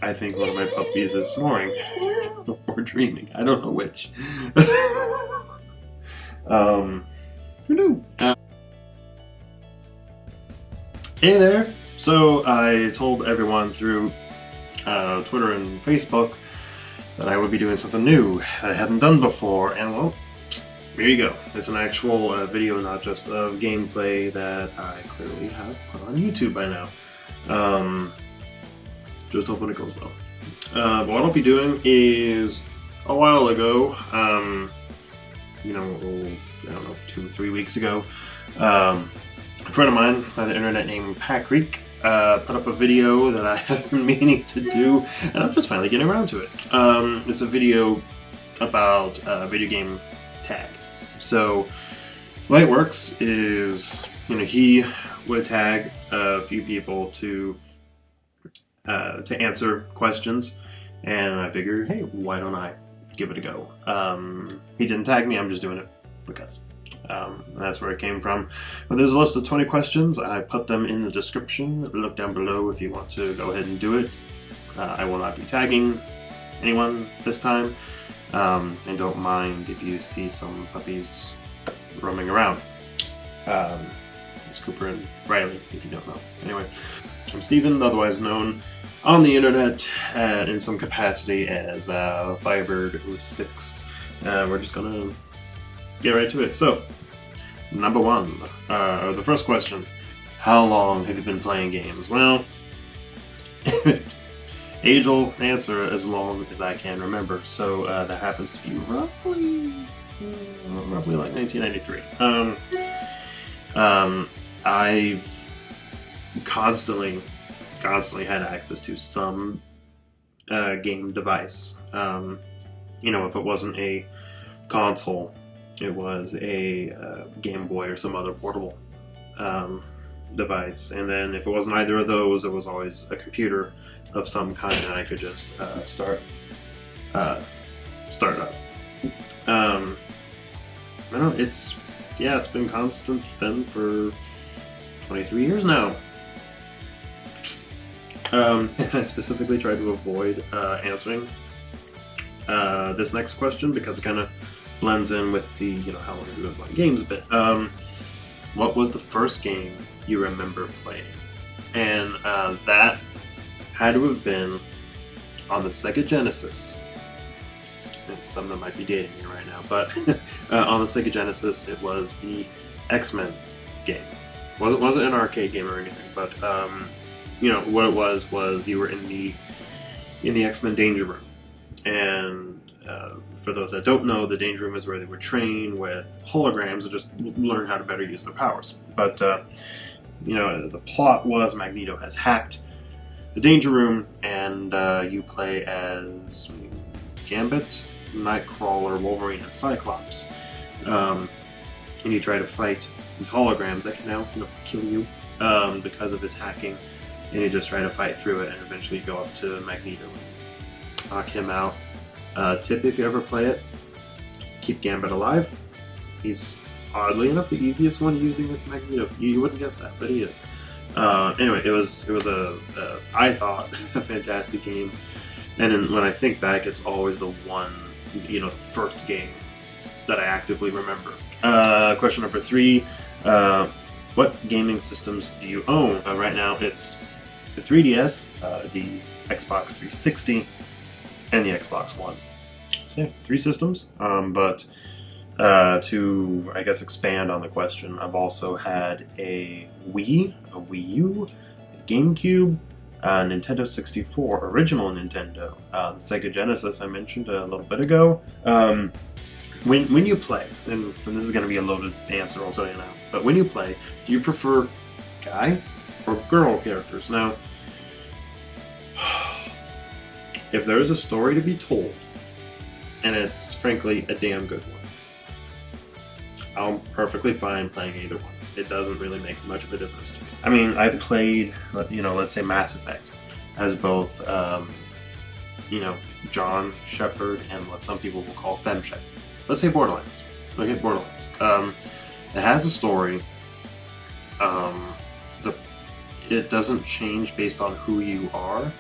I think one of my puppies is snoring or dreaming. I don't know which. Who knew? Hey there! So I told everyone through Twitter and Facebook that I would be doing something new that I hadn't done before, and well, here you go. It's an actual video, not just of gameplay that I clearly have put on YouTube by now. Just hoping it goes well. But what I'll be doing is, a while ago, I don't know, 2 or 3 weeks ago, a friend of mine by the internet named Patrick put up a video that I have been meaning to do, and I'm just finally getting around to it. It's a video about video game tag. So, the way it works is, he would tag a few people to answer questions, and I figured, hey, why don't I give it a go? He didn't tag me, I'm just doing it because. That's where it came from. But there's a list of 20 questions. I put them in the description. Look down below if you want to go ahead and do it. I will not be tagging anyone this time. And don't mind if you see some puppies roaming around. It's Cooper and Riley, if you don't know. Anyway, I'm Steven, otherwise known on the internet in some capacity as Firebird06. We're just gonna get right to it. So, number one, the first question: how long have you been playing games? Well, age-old answer, as long as I can remember. So that happens to be roughly like 1993. I've constantly had access to some game device. If it wasn't a console, it was a Game Boy or some other portable device, and then if it wasn't either of those, it was always a computer of some kind that I could just start up. I don't know, it's been constant then for 23 years now. I specifically tried to avoid answering this next question because it kind of blends in with the, how long have you been playing games a bit. What was the first game you remember playing? And that had to have been on the Sega Genesis. And some of them might be dating me right now, but on the Sega Genesis, it was the X-Men game. Wasn't an arcade game or anything, but what it was you were in the X-Men Danger Room, and for those that don't know, the Danger Room is where they would train with holograms and just learn how to better use their powers. But, the plot was Magneto has hacked the Danger Room, and you play as Gambit, Nightcrawler, Wolverine, and Cyclops. And you try to fight these holograms that can now kill you because of his hacking. And you just try to fight through it and eventually go up to Magneto and knock him out. Tip if you ever play it, keep Gambit alive. He's oddly enough the easiest one using its Magneto. You wouldn't guess that, but he is. Anyway, it was I thought a fantastic game, and then when I think back, it's always the one, the first game that I actively remember. Question number 3: what gaming systems do you own? Right now, it's the 3DS, the Xbox 360, and the Xbox One. So yeah, 3 systems, but to, I guess, expand on the question, I've also had a Wii, a Wii U, a GameCube, a Nintendo 64, original Nintendo, the Sega Genesis I mentioned a little bit ago. When you play, and this is going to be a loaded answer, I'll tell you now, but when you play, do you prefer guy or girl characters? Now, if there's a story to be told, and it's frankly a damn good one, I'm perfectly fine playing either one. It doesn't really make much of a difference to me. I mean, I've played, let's say Mass Effect as both, John Shepard and what some people will call FemShep. Let's say Borderlands. Okay, Borderlands. It has a story. It doesn't change based on who you are.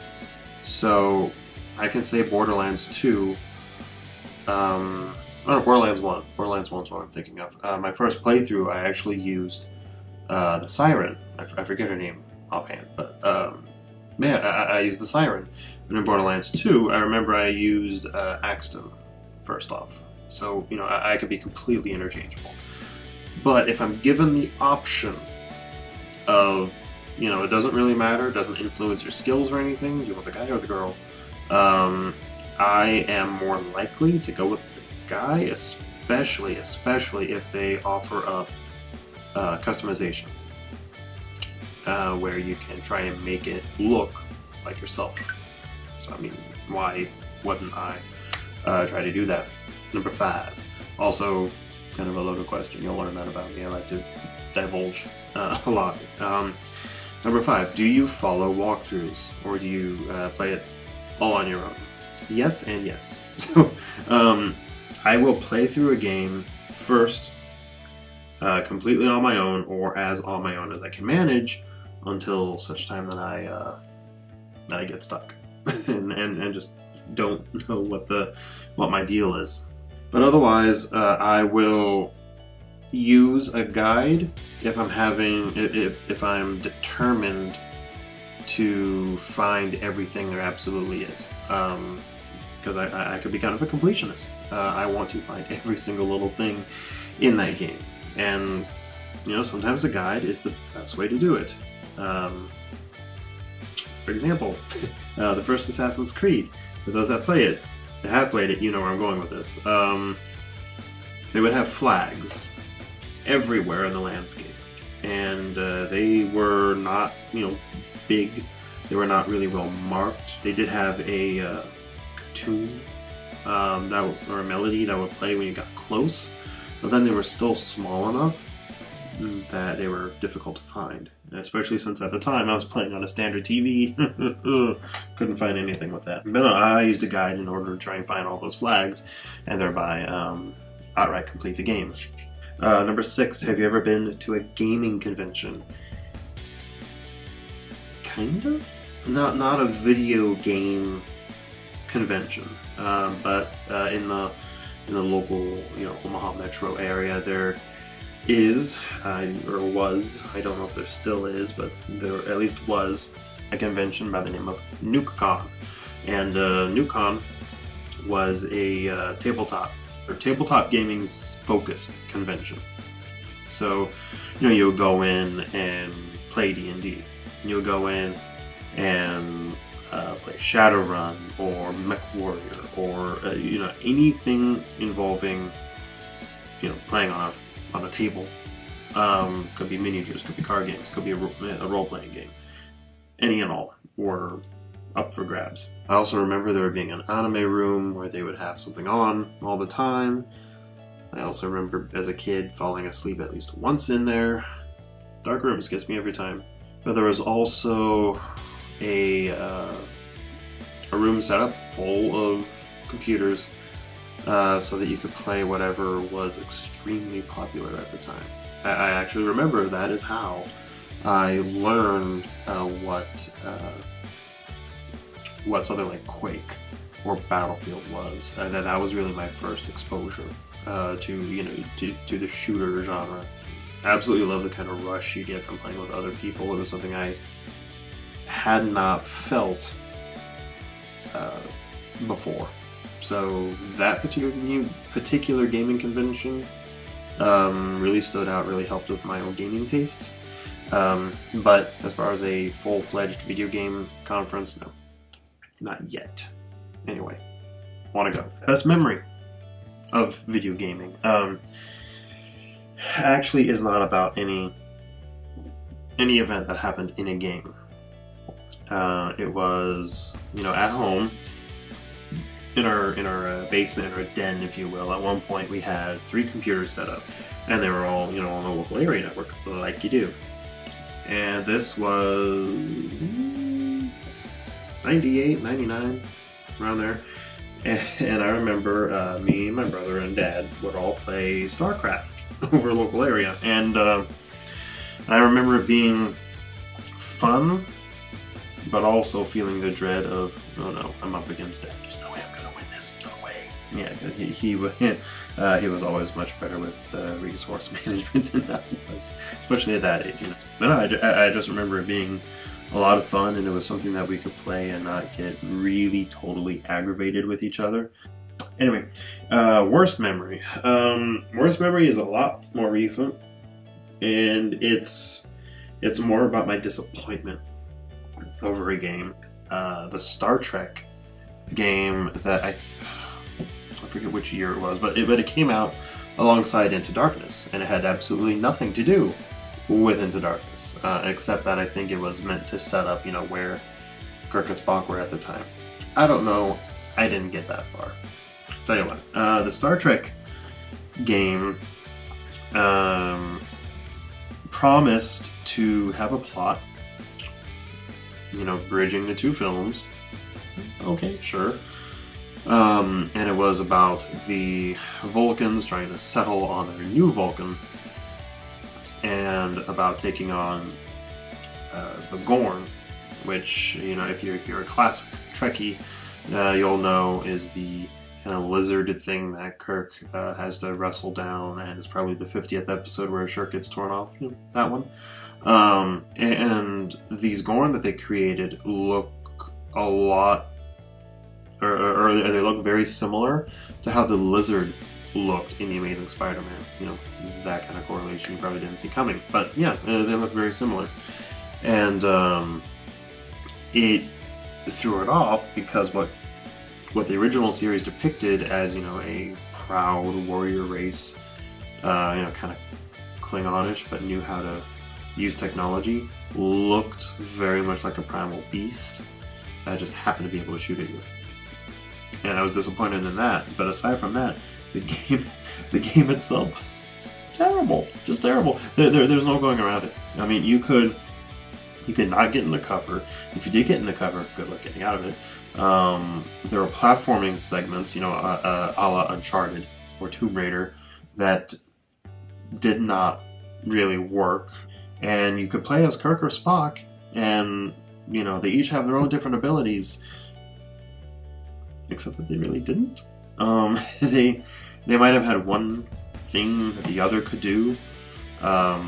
So I can say Borderlands 2. Oh, Borderlands 1. Borderlands 1 is what I'm thinking of. My first playthrough, I actually used the Siren. I forget her name offhand, but man, I used the Siren. And in Borderlands 2, I remember I used Axton first off. So, I could be completely interchangeable. But if I'm given the option of, it doesn't really matter, it doesn't influence your skills or anything, you want the guy or the girl, I am more likely to go with the guy, especially if they offer up customization, where you can try and make it look like yourself. So, why wouldn't I try to do that? Number 5. Also, kind of a loaded question. You'll learn that about me. I like to divulge a lot. Number 5. Do you follow walkthroughs, or do you play it all on your own? Yes and yes. So, I will play through a game first, completely on my own, or as on my own as I can manage, until such time that I get stuck and just don't know what my deal is. But otherwise, I will use a guide if I'm determined to find everything there absolutely is. Because I could be kind of a completionist. I want to find every single little thing in that game. And, sometimes a guide is the best way to do it. For example, the first Assassin's Creed, for those that have played it, you know where I'm going with this. They would have flags everywhere in the landscape. And they were not, big. They were not really well marked. They did have a tune or a melody that would play when you got close, but then they were still small enough that they were difficult to find, especially since at the time I was playing on a standard TV. Couldn't find anything with that. But no, I used a guide in order to try and find all those flags and thereby outright complete the game. Number 6, have you ever been to a gaming convention? Kind of? Not a video game convention, but in the local, Omaha metro area, there is, or was, I don't know if there still is, but there at least was a convention by the name of NukeCon. And NukeCon was a tabletop gaming's focused convention. So, you would go in and play D&D. You would go in and play Shadowrun or MechWarrior or anything involving playing on a table. Could be miniatures, could be card games, could be a role-playing game. Any and all were up for grabs. I also remember there being an anime room where they would have something on all the time. I also remember as a kid falling asleep at least once in there. Dark rooms gets me every time. But there was also a room set up full of computers so that you could play whatever was extremely popular at the time. I actually remember that is how I learned what something like Quake or Battlefield was. That was really my first exposure to the shooter genre. I absolutely love the kind of rush you get from playing with other people. It was something I had not felt before. So that particular gaming convention really stood out, really helped with my own gaming tastes. But as far as a full-fledged video game conference, no. Not yet. Anyway, want to go. Best memory of video gaming actually is not about any event that happened in a game. It was, at home in our basement or den, if you will. At one point, we had 3 computers set up, and they were all, on the local area network, like you do. And this was 98, 99, around there. And I remember me, my brother, and Dad would all play StarCraft over a local area. And I remember it being fun, but also feeling the dread of, oh no, I'm up against it. There's no way I'm gonna win this. No way. Yeah, he was always much better with resource management than I was, especially at that age. You know? But no, I just remember it being a lot of fun, and it was something that we could play and not get really totally aggravated with each other. Anyway, worst memory. Worst memory is a lot more recent, and it's more about my disappointment over a game. The Star Trek game that I forget which year it was, but it came out alongside Into Darkness, and it had absolutely nothing to do with Into Darkness, except that I think it was meant to set up, where Kirk and Spock were at the time. I don't know. I didn't get that far. Tell you what, the Star Trek game promised to have a plot, bridging the two films. Okay, sure. And it was about the Vulcans trying to settle on their new Vulcan, and about taking on the Gorn, which, if you're a classic Trekkie, you'll know is the kind of lizard thing that Kirk has to wrestle down, and it's probably the 50th episode where a shirt gets torn off. That one. And these Gorn that they created look a lot, or they look very similar to how the lizard looked in The Amazing Spider-Man. That kind of correlation you probably didn't see coming. But yeah, they look very similar. And it threw it off because what the original series depicted as, a proud warrior race, kind of Klingonish, but knew how to use technology, looked very much like a primal beast that just happened to be able to shoot at you. And I was disappointed in that. But aside from that, the game itself was terrible, just terrible. There's no going around it. I mean, you could not get in the cover. If you did get in the cover, good luck getting out of it. There were platforming segments, a la Uncharted or Tomb Raider, that did not really work. And you could play as Kirk or Spock, and they each have their own different abilities, except that they really didn't. They might have had one thing that the other could do, but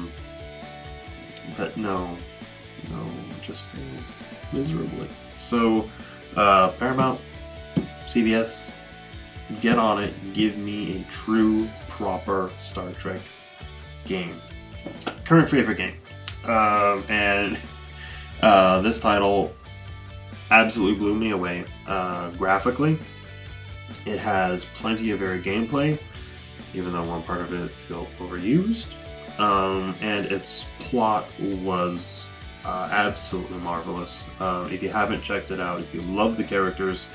no, it just failed miserably. So, Paramount, CBS, get on it. Give me a true, proper Star Trek game. Current favorite game. And this title absolutely blew me away. Graphically, it has plenty of varied gameplay, even though one part of it felt overused. And its plot was absolutely marvelous. If you haven't checked it out, if you love the characters,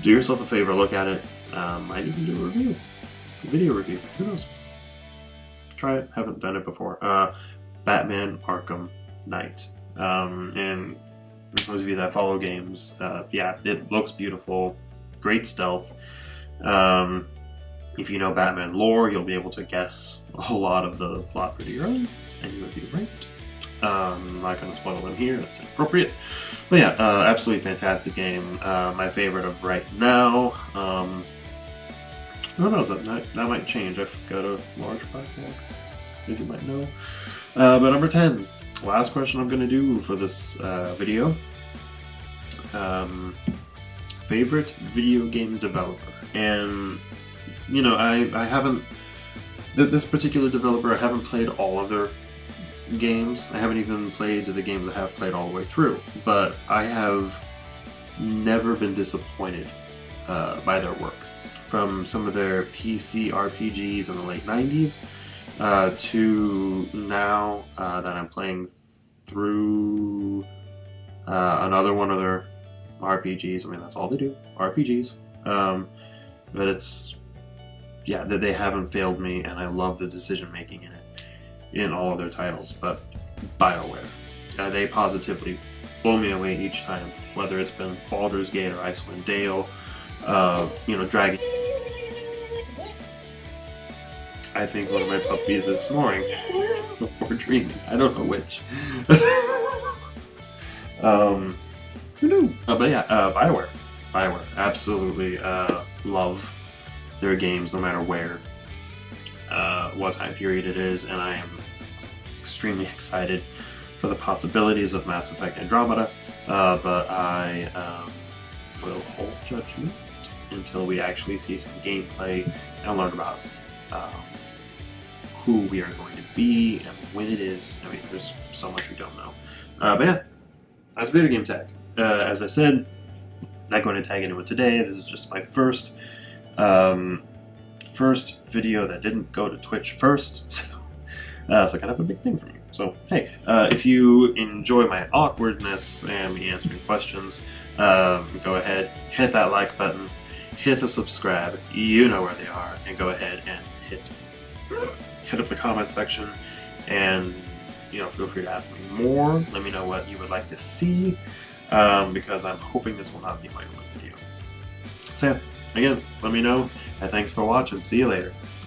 do yourself a favor, look at it. Might even do a video review. Who knows? Try it. Haven't done it before. Batman Arkham Knight. And those of you that follow games, yeah, it looks beautiful. Great stealth. If you know Batman lore, you'll be able to guess a lot of the plot pretty early, and you would be right. I'm not going to spoil them here, that's inappropriate. But yeah, absolutely fantastic game. My favorite of right now. Who knows, that might change. I've got a large backlog, as you might know. But number 10, last question I'm going to do for this video. Favorite video game developer. And, I haven't... This particular developer, I haven't played all of their games. I haven't even played the games I have played all the way through. But I have never been disappointed by their work. From some of their PC RPGs in the late 90s to now that I'm playing through another one of their RPGs. I mean, that's all they do, RPGs. But it's, yeah, that they haven't failed me, and I love the decision making in it, in all of their titles. But BioWare, they positively blow me away each time, whether it's been Baldur's Gate or Icewind Dale, Dragon. I think one of my puppies is snoring or dreaming. I don't know which. Who knew? But yeah, Bioware. Bioware. Absolutely love their games no matter where, what time period it is, and I am extremely excited for the possibilities of Mass Effect Andromeda, but I will hold judgment until we actually see some gameplay and learn about who we are going to be and when it is. I mean, there's so much we don't know. But yeah, that's Video Game Tag. As I said, not going to tag anyone today. This is just my first video that didn't go to Twitch first, so kind of a big thing for me. So hey, if you enjoy my awkwardness and me answering questions, go ahead, hit that like button, hit the subscribe, you know where they are, and go ahead and hit up the comment section, and feel free to ask me more. Let me know what you would like to see, because I'm hoping this will not be my only video. So yeah, again, let me know, and thanks for watching. See you later.